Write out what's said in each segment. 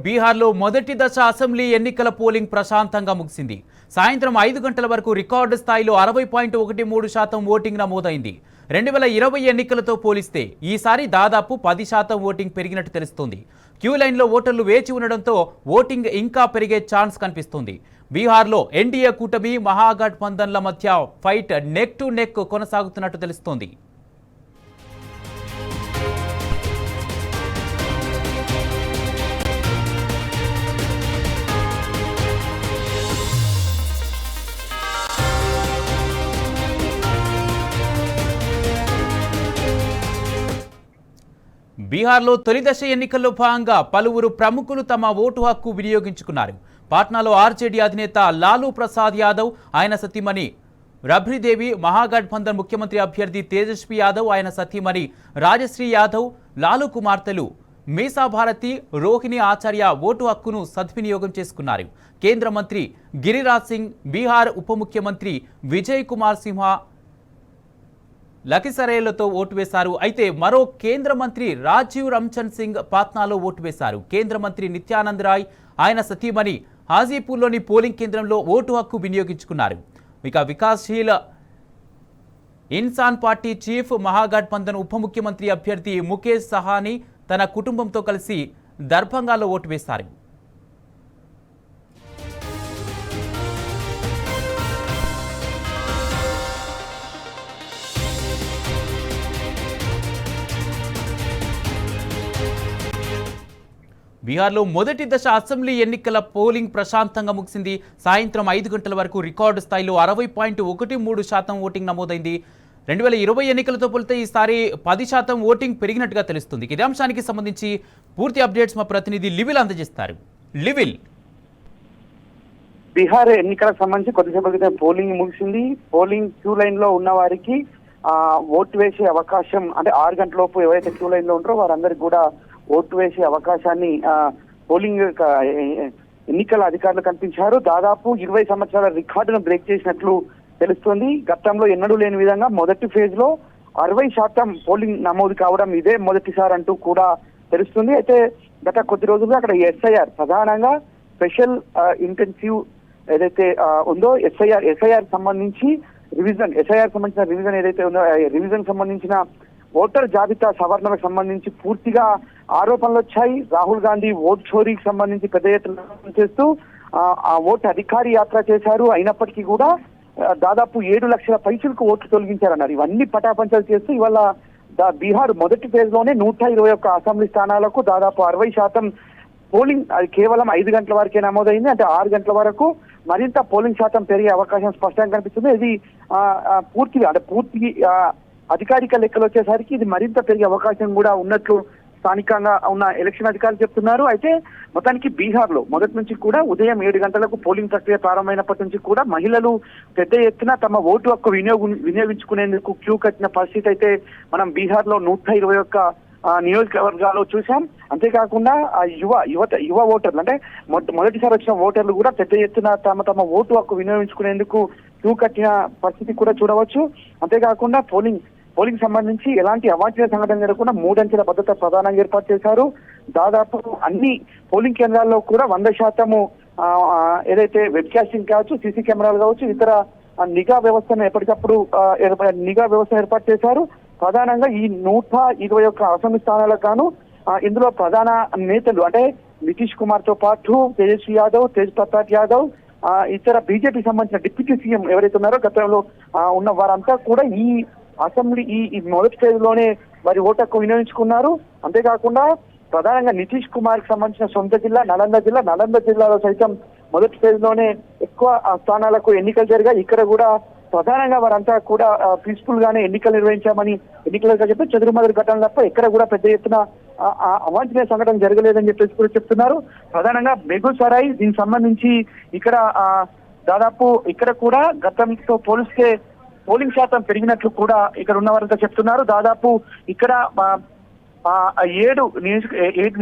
బీహార్లో మొదటి దశ అసెంబ్లీ ఎన్నికల పోలింగ్ ప్రశాంతంగా ముగిసింది. సాయంత్రం 5 గంటల వరకు రికార్డు స్థాయిలో 60.13% ఓటింగ్ నమోదైంది. 2020 ఎన్నికలతో పోలిస్తే ఈసారి దాదాపు 10% ఓటింగ్ పెరిగినట్టు తెలుస్తోంది. క్యూ లైన్లో ఓటర్లు వేచి ఉండడంతో ఓటింగ్ ఇంకా పెరిగే ఛాన్స్ కనిపిస్తోంది. బీహార్లో ఎన్డీఏ కూటమి మహాగఠబంధన్ల మధ్య ఫైట్ నెక్ టు నెక్ కొనసాగుతున్నట్టు తెలుస్తోంది. బీహార్లో తొలి దశ ఎన్నికల్లో భాగంగా పలువురు ప్రముఖులు తమ ఓటు హక్కు వినియోగించుకున్నారు. పాట్నాలో ఆర్జేడీ అధినేత లాలూ ప్రసాద్ యాదవ్, ఆయన సతీమణి రబ్రీదేవి, మహాగఠబంధన్ ముఖ్యమంత్రి అభ్యర్థి తేజస్వి యాదవ్, ఆయన సతీమణి రాజశ్రీ యాదవ్, లాలూ కుమార్తెలు మీసా భారతి, రోహిణి ఆచార్య ఓటు హక్కును సద్వినియోగం చేసుకున్నారు. కేంద్ర మంత్రి గిరిరాజ్ సింగ్, బీహార్ ఉప ముఖ్యమంత్రి విజయ్ కుమార్ సింహ లఖిసరైలతో ఓటు వేశారు. అయితే మరో కేంద్ర మంత్రి రాజీవ్ రంజన్ సింగ్ పాట్నాలో ఓటు వేశారు. కేంద్ర మంత్రి నిత్యానంద్ రాయ్, ఆయన సతీమణి హాజీపూర్లోని పోలింగ్ కేంద్రంలో ఓటు హక్కు వినియోగించుకున్నారు. ఇక వికాస్శీల్ ఇన్సాన్ పార్టీ చీఫ్, మహాగఠబంధన్ ఉప ముఖ్యమంత్రి అభ్యర్థి ముఖేష్ సహాని తన కుటుంబంతో కలిసి దర్భంగాలో ఓటు వేశారు. బీహార్లో మొదటి దశ అసెంబ్లీ ఎన్నికల పోలింగ్ ప్రశాంతంగా ముగిసింది. సాయంత్రం 5 గంటల వరకు రికార్డు స్థాయిలో 60.13% ఓటింగ్ నమోదైంది. 2020 ఎన్నికలతో పోలితే ఈసారి 10% ఓటింగ్ పెరిగినట్టుగా తెలుస్తుంది. ఇదే అంశానికి సంబంధించి పూర్తి అప్డేట్స్ మా ప్రతినిధి లివిల్ అందజేస్తారు. లివిల్, బీహార్ ఎన్నికలకు సంబంధించి కొద్దిసేపు క్రితం పోలింగ్ ముగిసింది. పోలింగ్ క్యూ లైన్ లో ఉన్న వారికి ఓటు వేసే అవకాశం, అంటే 6 గంటల లోపు ఎవరైతే క్యూ లైన్ లో ఉంటారో వారందరికీ కూడా ఓటు వేసే అవకాశాన్ని పోలింగ్ ఎన్నికల అధికారులు కల్పించారు. దాదాపు 20 సంవత్సరాల రికార్డును బ్రేక్ చేసినట్లు తెలుస్తోంది. గతంలో ఎన్నడూ లేని విధంగా మొదటి ఫేజ్ లో 60% పోలింగ్ నమోదు కావడం ఇదే మొదటిసారి అంటూ కూడా తెలుస్తుంది. అయితే గత కొద్ది రోజులుగా అక్కడ ఎస్ఐఆర్, ప్రధానంగా స్పెషల్ ఇంటెన్సివ్ ఏదైతే ఉందో ఎస్ఐఆర్ సంబంధించి సంబంధించిన రివిజన్ ఏదైతే ఉందో, రివిజన్ సంబంధించిన ఓటర్ జాబితా సవరణకు సంబంధించి పూర్తిగా ఆరోపణలు వచ్చాయి. రాహుల్ గాంధీ ఓటు చోరీకి సంబంధించి పెద్ద ఎత్తున చేస్తూ ఆ ఓటు అధికారి యాత్ర చేశారు. అయినప్పటికీ కూడా దాదాపు 7 లక్షల పైసలకు ఓట్లు తొలగించారన్నారు. ఇవన్నీ పటాపంచలు చేస్తూ ఇవాళ బీహార్ మొదటి ఫేజ్ లోనే 121 అసెంబ్లీ స్థానాలకు దాదాపు 60% పోలింగ్, అది కేవలం 5 గంటల వరకే నమోదైంది. అంటే 6 గంటల వరకు మరింత పోలింగ్ శాతం పెరిగే అవకాశం స్పష్టంగా కనిపిస్తుంది. ఇది పూర్తి అధికారిక లెక్కలు వచ్చేసరికి ఇది మరింత పెరిగే అవకాశం కూడా ఉన్నట్లు స్థానికంగా ఉన్న ఎలక్షన్ అధికారులు చెప్తున్నారు. అయితే మొత్తానికి బీహార్ లో మొదటి నుంచి కూడా ఉదయం 7 గంటలకు పోలింగ్ ప్రక్రియ ప్రారంభమైనప్పటి నుంచి కూడా మహిళలు పెద్ద ఎత్తున తమ ఓటు హక్కు వినియోగించుకునేందుకు క్యూ కట్టిన పరిస్థితి అయితే మనం బీహార్ లో 121 నియోజకవర్గాల్లో చూసాం. అంతేకాకుండా యువ ఓటర్లు, అంటే మొదటిసారి వచ్చిన ఓటర్లు కూడా పెద్ద ఎత్తున తమ ఓటు హక్కు వినియోగించుకునేందుకు క్యూ కట్టిన పరిస్థితి కూడా చూడవచ్చు. అంతేకాకుండా పోలింగ్ సంబంధించి ఎలాంటి అవాంఛనీయ సంఘటన జరగకుండా 3 అంచెల భద్రత ప్రధానంగా ఏర్పాటు చేశారు. దాదాపు అన్ని పోలింగ్ కేంద్రాల్లో కూడా 100% ఏదైతే వెబ్ కాస్టింగ్ కావచ్చు, సీసీ కెమెరాలు కావచ్చు, ఇతర నిఘా వ్యవస్థను ఎప్పటికప్పుడు ఏర్పాటు చేశారు. ప్రధానంగా ఈ 121 అసెంబ్లీ స్థానాలకు గాను ఇందులో ప్రధాన నేతలు, అంటే నితీష్ కుమార్ తో పాటు తేజస్వి యాదవ్, తేజ్ ప్రతాప్ యాదవ్, ఇతర బీజేపీ సంబంధించిన డిప్యూటీ సీఎం ఎవరైతే ఉన్నారో గతంలో ఉన్న వారంతా కూడా ఈ అసెంబ్లీ ఈ మొదటి ఫేజ్ లోనే వారి ఓటు హక్కు వినియోగించుకున్నారు. అంతేకాకుండా ప్రధానంగా నితీష్ కుమార్ కి సంబంధించిన సొంత జిల్లా నలంద జిల్లాలో సైతం మొదటి ఫేజ్ లోనే ఎక్కువ స్థానాలకు ఎన్నికలు జరిగాయి. ఇక్కడ కూడా ప్రధానంగా వారంతా కూడా పీస్ఫుల్ గానే ఎన్నికలు నిర్వహించామని ఎన్నికలుగా చెప్పి చెదురుమదురు ఘటనలు తప్ప ఎక్కడ కూడా పెద్ద ఎత్తున అవాంఛనీయ సంఘటన జరగలేదని చెప్పేసి కూడా చెప్తున్నారు. ప్రధానంగా బెగుసరాయ్, దీనికి సంబంధించి ఇక్కడ దాదాపు ఇక్కడ కూడా గతంతో పోలిస్తే పోలింగ్ శాతం పెరిగినట్లు కూడా ఇక్కడ ఉన్న వారంతా చెప్తున్నారు. దాదాపు ఇక్కడ 7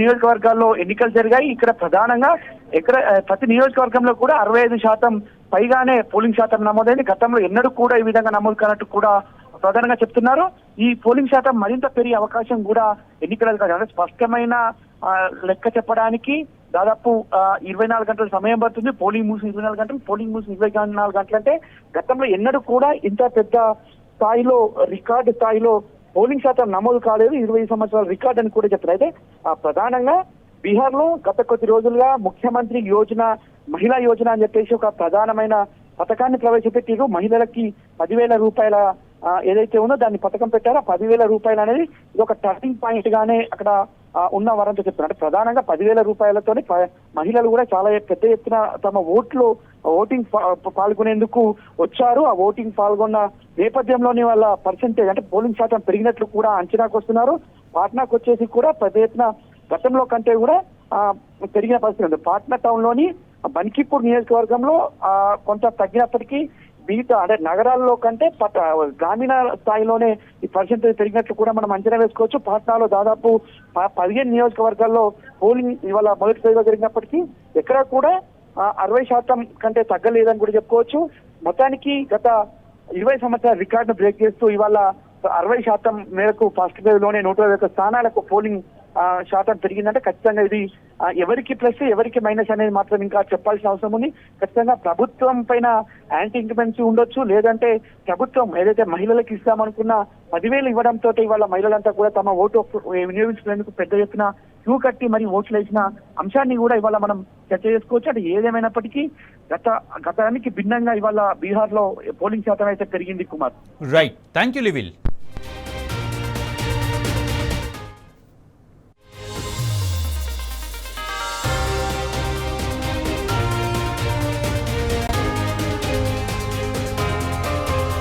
నియోజకవర్గాల్లో ఎన్నికలు జరిగాయి. ఇక్కడ ప్రధానంగా ప్రతి నియోజకవర్గంలో కూడా 65% పైగానే పోలింగ్ శాతం నమోదైంది. గతంలో ఎన్నడూ కూడా ఈ విధంగా నమోదు కానట్టు కూడా ప్రధానంగా చెప్తున్నారు. ఈ పోలింగ్ శాతం మరింత పెరిగే అవకాశం కూడా ఎన్నికల స్పష్టమైన లెక్క చెప్పడానికి దాదాపు 24 గంటల సమయం పడుతుంది. పోలింగ్ ముగిసిన 24 గంటలు, పోలింగ్ ముగిసిన 24 గంటలు అంటే గతంలో ఎన్నడూ కూడా ఇంత పెద్ద స్థాయిలో రికార్డు స్థాయిలో పోలింగ్ శాతం నమోదు కాలేదు. 20 సంవత్సరాల రికార్డు అని కూడా చెప్తారు. అయితే ప్రధానంగా బీహార్ లో గత కొద్ది రోజులుగా ముఖ్యమంత్రి యోజన, మహిళా యోజన అని చెప్పేసి ఒక ప్రధానమైన పథకాన్ని ప్రవేశపెట్టారు. మహిళలకి 10,000 రూపాయల ఏదైతే ఉందో దాన్ని పథకం పెట్టారో 10,000 రూపాయలు అనేది ఇది ఒక టర్నింగ్ పాయింట్ గానే అక్కడ ఉన్న వారంతా చెప్తున్నారు. అంటే ప్రధానంగా 10,000 రూపాయలతోని మహిళలు కూడా చాలా పెద్ద ఎత్తున తమ ఓటింగ్ పాల్గొనేందుకు వచ్చారు. ఆ ఓటింగ్ పాల్గొన్న నేపథ్యంలోని వాళ్ళ పర్సెంటేజ్ అంటే పోలింగ్ శాతం పెరిగినట్లు కూడా అంచనాకు వస్తున్నారు. పాట్నాకు వచ్చేసి కూడా పెద్ద ఎత్తున గతంలో కంటే కూడా పెరిగిన పరిస్థితి ఉంది. పాట్నా టౌన్ లోని బన్కీపూర్ నియోజకవర్గంలో కొంత తగ్గినప్పటికీ మిగతా అంటే నగరాల్లో కంటే గ్రామీణ స్థాయిలోనే ఈ పర్సెంటేజ్ పెరిగినట్లు కూడా మనం అంచనా వేసుకోవచ్చు. పాట్నాలో దాదాపు 15 నియోజకవర్గాల్లో పోలింగ్ ఇవాళ మొదటి ఫేజ్లో జరిగినప్పటికీ ఎక్కడా కూడా 60% కంటే తగ్గలేదని కూడా చెప్పుకోవచ్చు. మొత్తానికి గత 20 సంవత్సరాల రికార్డును బ్రేక్ చేస్తూ ఇవాళ 60% మేరకు ఫస్ట్ ఫేజ్ లోనే 121 స్థానాలకు పోలింగ్ శాతం పెరిగిందంటే ఖచ్చితంగా ఇది ఎవరికి ప్లస్ ఎవరికి మైనస్ అనేది మాత్రం ఇంకా చెప్పాల్సిన అవసరం ఉంది. ఖచ్చితంగా ప్రభుత్వం పైన యాంటీ ఇంక్రిమెన్సీ ఉండొచ్చు, లేదంటే ప్రభుత్వం ఏదైతే మహిళలకు ఇస్తామనుకున్న 10,000 ఇవ్వడంతో ఇవాళ మహిళలంతా కూడా తమ ఓటు వినియోగించుకునేందుకు పెద్ద ఎత్తున క్యూ కట్టి మరి ఓట్లు వేసిన అంశాన్ని కూడా ఇవాళ మనం చర్చ చేసుకోవచ్చు. అంటే ఏదేమైనప్పటికీ గతానికి భిన్నంగా ఇవాళ బీహార్ లో పోలింగ్ శాతం అయితే పెరిగింది కుమార్. Right, thank you లివిల్.